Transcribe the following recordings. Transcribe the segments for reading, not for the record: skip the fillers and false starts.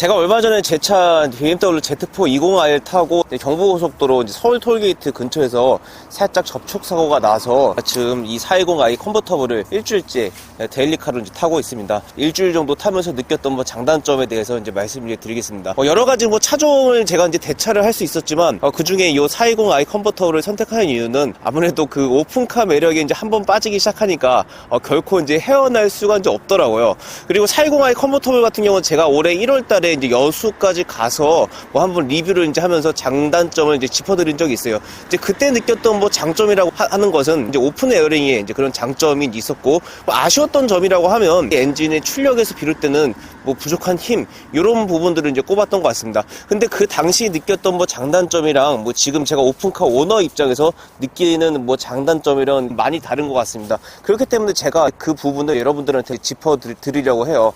제가 얼마 전에 제 차 BMW Z4 20i 타고 경부고속도로 이제 서울 톨게이트 근처에서 살짝 접촉 사고가 나서 지금 이 420i 컨버터블을 일주일째 데일리카로 이제 타고 있습니다. 일주일 정도 타면서 느꼈던 뭐 장단점에 대해서 이제 말씀을 드리겠습니다. 여러 가지 뭐 차종을 제가 이제 대차를 할 수 있었지만 그 중에 이 420i 컨버터블을 선택하는 이유는 아무래도 그 오픈카 매력에 이제 한번 빠지기 시작하니까 결코 이제 헤어날 수가 이제 없더라고요. 그리고 420i 컨버터블 같은 경우는 제가 올해 1월 달에 이제 여수까지 가서 뭐 한번 리뷰를 이제 하면서 장단점을 이제 짚어드린 적이 있어요. 이제 그때 느꼈던 뭐 장점이라고 하는 것은 이제 오픈 에어링에 이제 그런 장점이 있었고, 뭐 아쉬웠던 점이라고 하면 엔진의 출력에서 비롯되는 뭐 부족한 힘, 이런 부분들을 이제 꼽았던 것 같습니다. 근데 그 당시 느꼈던 뭐 장단점이랑 뭐 지금 제가 오픈카 오너 입장에서 느끼는 뭐 장단점이랑 많이 다른 것 같습니다. 그렇기 때문에 제가 그 부분을 여러분들한테 짚어드리려고 해요.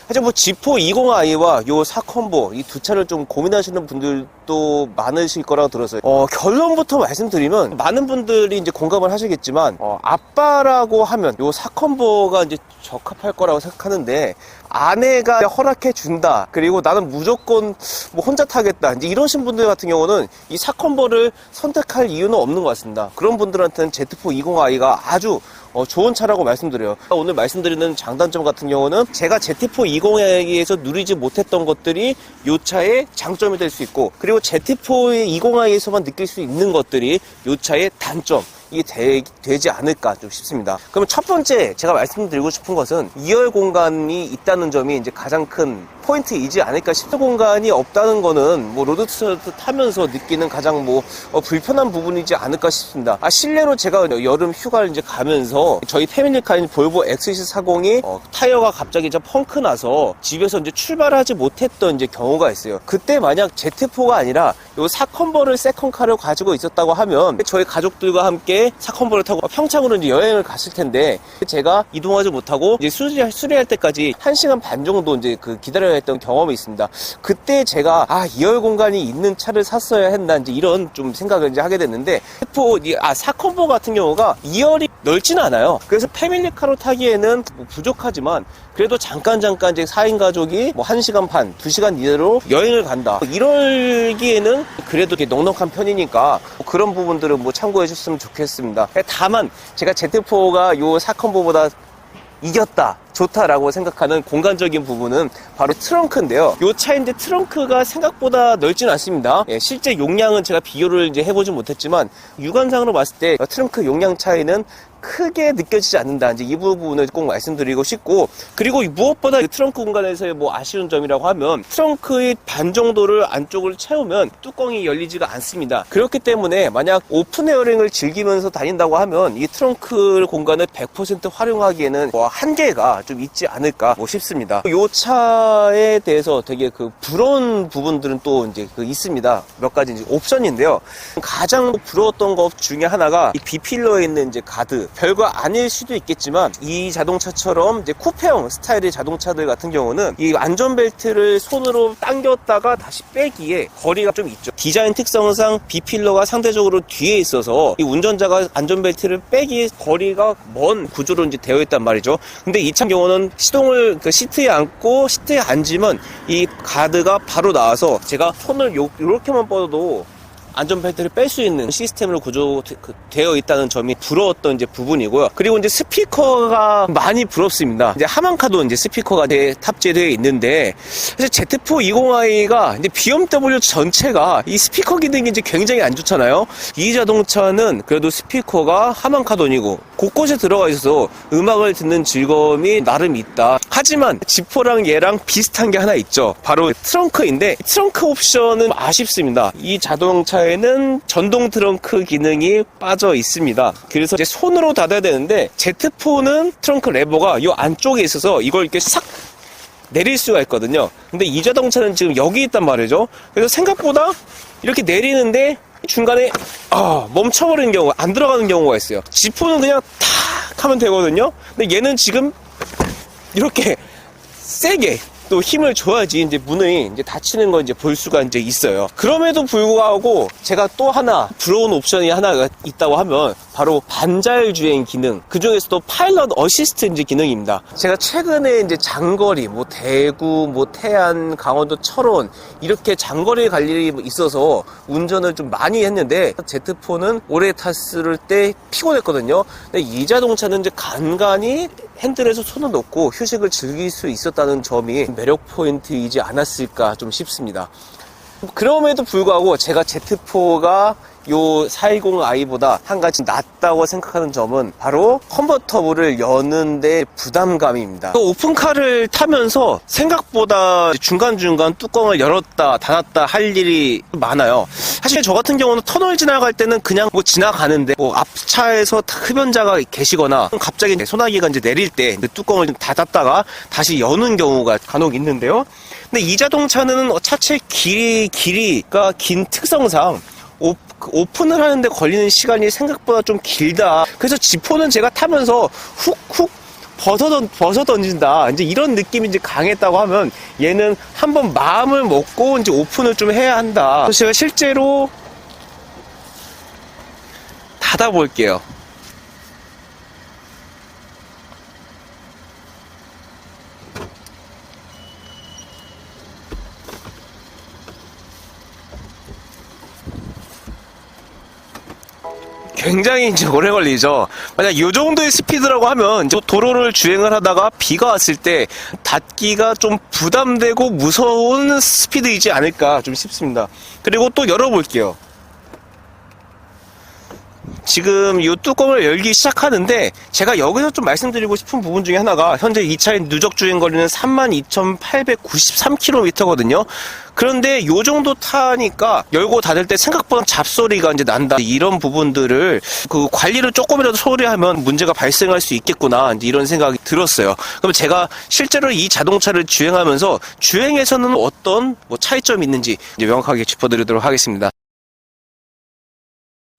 사실 뭐 G4 20i와 요 4컴보 이 두 차를 좀 고민하시는 분들도 많으실 거라고 들었어요. 결론부터 말씀드리면 많은 분들이 이제 공감을 하시겠지만 아빠라고 하면 요 4컴보가 이제 적합할 거라고 생각하는데, 아내가 허락해 준다, 그리고 나는 무조건 뭐 혼자 타겠다, 이제 이러신 분들 같은 경우는 이 4컴보를 선택할 이유는 없는 것 같습니다. 그런 분들한테는 Z4 20i가 아주 좋은 차라고 말씀드려요. 오늘 말씀드리는 장단점 같은 경우는 제가 Z4 20i에서 누리지 못했던 것들이 이 차의 장점이 될 수 있고, 그리고 Z4 20i에서만 느낄 수 있는 것들이 이 차의 단점, 이게 되지 않을까 좀 싶습니다. 그러면 첫 번째 제가 말씀드리고 싶은 것은 2열 공간이 있다는 점이 이제 가장 큰 포인트이지 않을까 싶어요. 공간이 없다는 거는 뭐 로드스터 타면서 느끼는 가장 뭐 불편한 부분이지 않을까 싶습니다. 실례로 제가 여름 휴가를 이제 가면서 저희 패밀리카인 볼보 XC40이 타이어가 갑자기 이제 펑크 나서 집에서 이제 출발하지 못했던 이제 경우가 있어요. 그때 만약 Z4가 아니라 요 4컴버를 세컨카를 가지고 있었다고 하면 저희 가족들과 함께 4컴버를 타고 평창으로 이제 여행을 갔을 텐데, 제가 이동하지 못하고 이제 수리할 때까지 1시간 반 정도 이제 기다려야 했던 경험이 있습니다. 그때 제가 2열 공간이 있는 차를 샀어야 했나, 이제 이런 좀 생각을 이제 하게 됐는데, 4컴버 같은 경우가 2열이 넓지는 않아요. 그래서 패밀리카로 타기에는 뭐 부족하지만 그래도 잠깐 이제 4인 가족이 뭐 1시간 반, 2시간 이내로 여행을 간다, 이럴기에는 그래도 이렇게 넉넉한 편이니까 그런 부분들은 뭐 참고해 주셨으면 좋겠습니다. 다만 제가 Z4가 요 4컴보보다 이겼다, 좋다라고 생각하는 공간적인 부분은 바로 트렁크인데요. 요 차인데 트렁크가 생각보다 넓진 않습니다. 실제 용량은 제가 비교를 이제 해보지 못했지만 육안상으로 봤을 때 트렁크 용량 차이는 크게 느껴지지 않는다, 이제 이 부분을 꼭 말씀드리고 싶고, 그리고 무엇보다 트렁크 공간에서의 뭐 아쉬운 점이라고 하면 트렁크의 반 정도를 안쪽을 채우면 뚜껑이 열리지가 않습니다. 그렇기 때문에 만약 오픈 에어링을 즐기면서 다닌다고 하면 이 트렁크 공간을 100% 활용하기에는 뭐 한계가 좀 있지 않을까 싶습니다. 이 차에 대해서 되게 부러운 부분들은 또 이제 있습니다. 몇 가지 이제 옵션인데요. 가장 부러웠던 것 중에 하나가 이 B필러에 있는 이제 가드. 별거 아닐 수도 있겠지만 이 자동차처럼 이제 쿠페형 스타일의 자동차들 같은 경우는 이 안전벨트를 손으로 당겼다가 다시 빼기에 거리가 좀 있죠. 디자인 특성상 B필러가 상대적으로 뒤에 있어서 이 운전자가 안전벨트를 빼기에 거리가 먼 구조로 이제 되어 있단 말이죠. 근데 이 차 경우는 시동을 시트에 앉고 시트에 앉으면 이 가드가 바로 나와서 제가 손을 이렇게만 뻗어도 안전벨트를 뺄 수 있는 시스템으로 구조되어 있다는 점이 부러웠던 이제 부분이고요. 그리고 이제 스피커가 많이 부럽습니다. 이제 하만카도 이제 스피커가 탑재되어 있는데, 사실 Z4 20i가 이제 BMW 전체가 이 스피커 기능이 이제 굉장히 안 좋잖아요. 이 자동차는 그래도 스피커가 하만카돈이고 곳곳에 들어가 있어서 음악을 듣는 즐거움이 나름 있다. 하지만 G4랑 얘랑 비슷한 게 하나 있죠. 바로 트렁크인데, 트렁크 옵션은 아쉽습니다. 이 자동차 에는 전동 트렁크 기능이 빠져 있습니다. 그래서 이제 손으로 닫아야 되는데, Z4는 트렁크 레버가 이 안쪽에 있어서 이걸 이렇게 싹 내릴 수가 있거든요. 근데 이 자동차는 지금 여기 있단 말이죠. 그래서 생각보다 이렇게 내리는데 중간에 멈춰버리는 경우가, 안 들어가는 경우가 있어요. G4는 그냥 탁 하면 되거든요. 근데 얘는 지금 이렇게 세게 또 힘을 줘야지 이제 문이 이제 닫히는 걸 이제 볼 수가 이제 있어요. 그럼에도 불구하고 제가 또 하나 부러운 옵션이 하나가 있다고 하면 바로 반자율 주행 기능, 그 중에서도 파일럿 어시스트 이제 기능입니다. 제가 최근에 이제 장거리, 뭐 대구, 뭐 태안, 강원도, 철원 이렇게 장거리 갈 일이 있어서 운전을 좀 많이 했는데 Z4는 오래 탔을 때 피곤했거든요. 근데 이 자동차는 이제 간간히 핸들에서 손을 놓고 휴식을 즐길 수 있었다는 점이 매력 포인트이지 않았을까 좀 싶습니다. 그럼에도 불구하고 제가 Z4가 요 420i보다 한 가지 낫다고 생각하는 점은 바로 컨버터블을 여는데 부담감입니다. 오픈카를 타면서 생각보다 중간중간 뚜껑을 열었다 닫았다 할 일이 많아요. 사실 저 같은 경우는 터널 지나갈 때는 그냥 뭐 지나가는데, 뭐 앞차에서 흡연자가 계시거나 갑자기 소나기가 이제 내릴 때 뚜껑을 닫았다가 다시 여는 경우가 간혹 있는데요. 근데 이 자동차는 차체 길이가 긴 특성상 오픈을 하는데 걸리는 시간이 생각보다 좀 길다. 그래서 G4는 제가 타면서 훅훅 벗어 던진다, 이제 이런 느낌이 이제 강했다고 하면, 얘는 한번 마음을 먹고 이제 오픈을 좀 해야 한다. 그래서 제가 실제로 닫아볼게요. 굉장히 이제 오래 걸리죠. 만약 이 정도의 스피드라고 하면 도로를 주행을 하다가 비가 왔을 때 닫기가 좀 부담되고 무서운 스피드이지 않을까 좀 싶습니다. 그리고 또 열어볼게요. 지금 이 뚜껑을 열기 시작하는데, 제가 여기서 좀 말씀드리고 싶은 부분 중에 하나가, 현재 이 차의 누적 주행 거리는 32,893km거든요. 그런데 요 정도 타니까 열고 닫을 때 생각보다 잡소리가 이제 난다. 이런 부분들을 그 관리를 조금이라도 소홀히 하면 문제가 발생할 수 있겠구나, 이제 이런 생각이 들었어요. 그럼 제가 실제로 이 자동차를 주행하면서 주행에서는 어떤 뭐 차이점이 있는지 이제 명확하게 짚어드리도록 하겠습니다.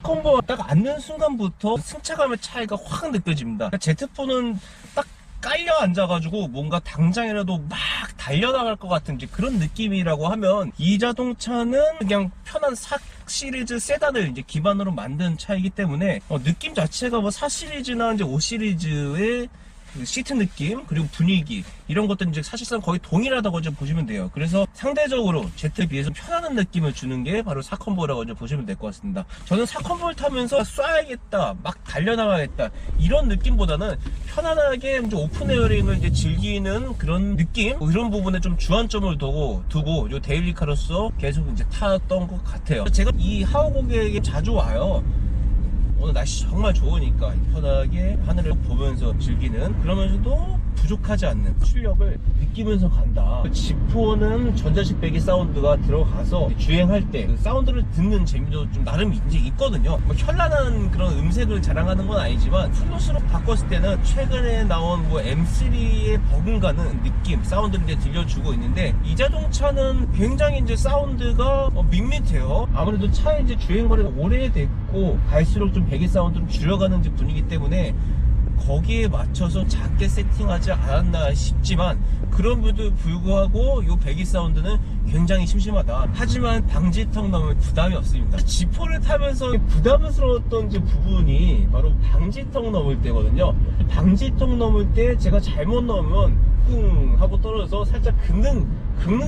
콤보 딱 앉는 순간부터 승차감의 차이가 확 느껴집니다. Z4는 딱 깔려 앉아가지고 뭔가 당장이라도 막 달려나갈 것 같은 이제 그런 느낌이라고 하면, 이 자동차는 그냥 편한 4 시리즈 세단을 이제 기반으로 만든 차이기 때문에 느낌 자체가 뭐 4 시리즈나 이제 5 시리즈의 그 시트 느낌, 그리고 분위기, 이런 것들은 이제 사실상 거의 동일하다고 좀 보시면 돼요. 그래서 상대적으로 Z에 비해서 편안한 느낌을 주는 게 바로 4컴보라고 좀 보시면 될 것 같습니다. 저는 4컴보를 타면서 쏴야겠다, 막 달려나가겠다, 이런 느낌보다는 편안하게 이제 오픈 에어링을 이제 즐기는 그런 느낌, 이런 부분에 좀 주안점을 두고 요 데일리카로서 계속 이제 탔던 것 같아요. 제가 이 하우 고객에게 자주 와요. 오늘 날씨 정말 좋으니까 편하게 하늘을 보면서 즐기는, 그러면서도 부족하지 않는 출력을 느끼면서 간다. G4는 전자식 배기 사운드가 들어가서 주행할 때 그 사운드를 듣는 재미도 좀 나름 이제 있거든요. 뭐 현란한 그런 음색을 자랑하는 건 아니지만, 플러스로 바꿨을 때는 최근에 나온 뭐 M3의 버금가는 느낌, 사운드를 이제 들려주고 있는데, 이 자동차는 굉장히 이제 사운드가 밋밋해요. 아무래도 차의 이제 주행거리가 오래됐고 갈수록 좀 배기 사운드를 줄여가는 이제 분위기 때문에 거기에 맞춰서 작게 세팅하지 않았나 싶지만, 그럼에도 불구하고 이 배기 사운드는 굉장히 심심하다. 하지만 방지턱 넘을 부담이 없습니다. G4를 타면서 부담스러웠던 이제 부분이 바로 방지턱 넘을 때거든요. 방지턱 넘을 때 제가 잘못 넘으면 꿍 하고 떨어져서 살짝 긁는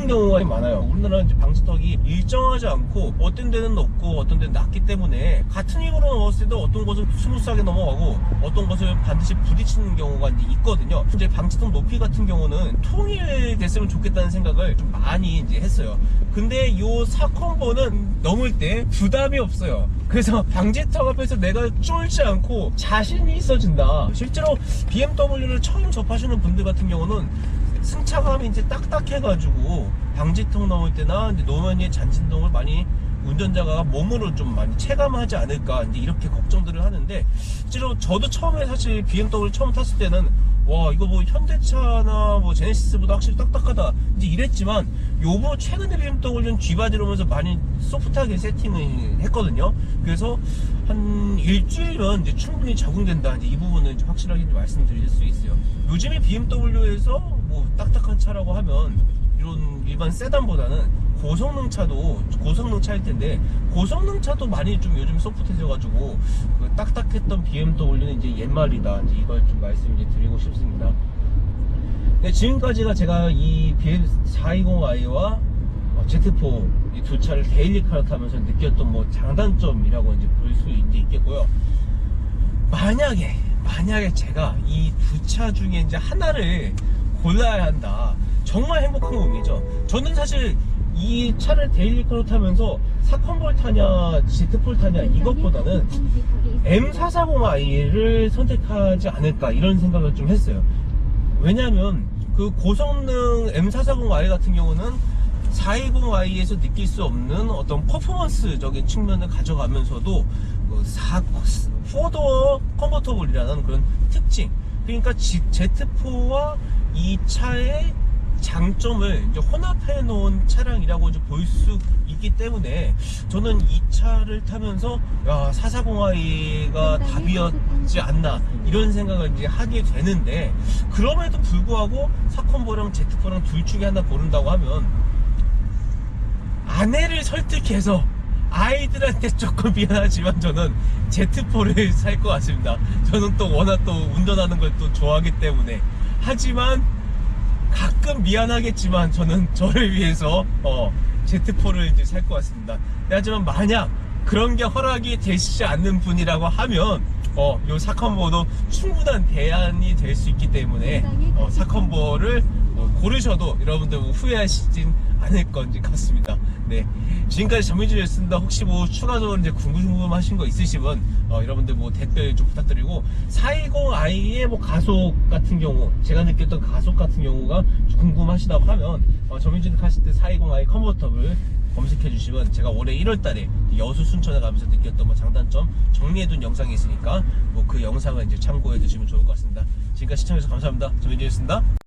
경우가 많아요. 우리나라는 이제 방지턱이 일정하지 않고 어떤 데는 높고 어떤 데는 낮기 때문에 같은 힘으로 넘었을 때도 어떤 곳은 스무스하게 넘어가고 어떤 곳을 반드시 부딪히는 경우가 이제 있거든요. 이제 방지턱 높이 같은 경우는 통일됐으면 좋겠다는 생각을 좀 많이 이제 했어요. 근데 요 4컴보는 넘을 때 부담이 없어요. 그래서 방지턱 앞에서 내가 쫄지 않고 자신이 있어진다. 실제로 BMW를 처음 접하시는 분들 같은 경우는 승차감이 이제 딱딱해가지고 방지턱 넘을 때나 이제 노면의 잔진동을 많이 운전자가 몸으로 좀 많이 체감하지 않을까, 이제 이렇게 걱정들을 하는데, 실제로 저도 처음에 사실 BMW 처음 탔을 때는 와, 이거 뭐 현대차나 뭐 제네시스보다 확실히 딱딱하다 이제 이랬지만, 요번 최근에 BMW는 G바디로 오면서 많이 소프트하게 세팅을 했거든요. 그래서 한 일주일은 이제 충분히 적응된다, 이제 이 부분은 이제 확실하게 말씀드릴 수 있어요. 요즘에 BMW에서 뭐 딱딱한 차라고 하면 이런 일반 세단보다는 고성능 차일 텐데, 고성능 차도 많이 좀 요즘 소프트해져가지고 그 딱딱했던 BMW는 이제 옛말이다, 이제 이걸 좀 말씀 이제 드리고 싶습니다. 네, 지금까지가 제가 이 BM420i와 Z4 이 두 차를 데일리카로 타면서 느꼈던 뭐 장단점이라고 이제 볼 수 있겠고요. 만약에 제가 이 두 차 중에 이제 하나를 골라야 한다, 정말 행복한 몸이죠. 저는 사실 이 차를 데일리카로 타면서 사컨볼 타냐 Z4 타냐 이것보다는 M440i를 선택하지 않을까, 이런 생각을 좀 했어요. 왜냐하면 그 고성능 M440i 같은 경우는 420i에서 느낄 수 없는 어떤 퍼포먼스적인 측면을 가져가면서도 그 4도어 컨버터블이라는 그런 특징, 그러니까 Z4와 이 차의 장점을 이제 혼합해 놓은 차량이라고 이제 볼 수 있기 때문에, 저는 이 차를 타면서 440i가 답이었지 않나, 이런 생각을 이제 하게 되는데, 그럼에도 불구하고 사컨버랑 Z4랑 둘 중에 하나 고른다고 하면 아내를 설득해서, 아이들한테 조금 미안하지만 저는 Z4를 살 것 같습니다. 저는 또 워낙 또 운전하는 걸 또 좋아하기 때문에. 하지만 가끔 미안하겠지만 저는 저를 위해서 Z4를 이제 살 것 같습니다. 하지만 만약 그런 게 허락이 되시지 않는 분이라고 하면 요 사컨버도 충분한 대안이 될 수 있기 때문에 사컨버를 고르셔도 여러분들 후회하시진 않을 것 같습니다. 네, 지금까지 전민준이었습니다. 혹시 뭐 추가적으로 이제 궁금하신 거 있으시면 여러분들 뭐 댓글 좀 부탁드리고, 420i의 뭐 가속 같은 경우, 제가 느꼈던 가속 같은 경우가 궁금하시다고 하면 전민준 카시트 420i 컨버터블 검색해 주시면 제가 올해 1월달에 여수 순천에 가면서 느꼈던 뭐 장단점 정리해둔 영상이 있으니까 뭐 그 영상을 이제 참고해 주시면 좋을 것 같습니다. 지금까지 시청해주셔서 감사합니다. 전민준이었습니다.